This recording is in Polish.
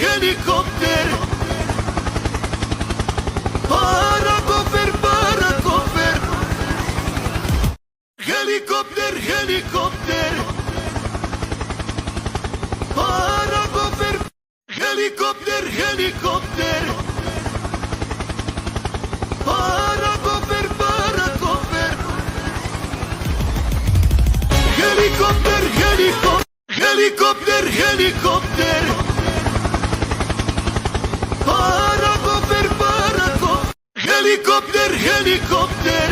helikopter. Parakofer, parakofer. Helikopter, helikopter. Parakofer. Helikopter, helikopter. Parakofer, parakofer. Helikopter, helikopter. Helikopter, helikopter. Parakofer, parakofer. Helikopter, helikopter.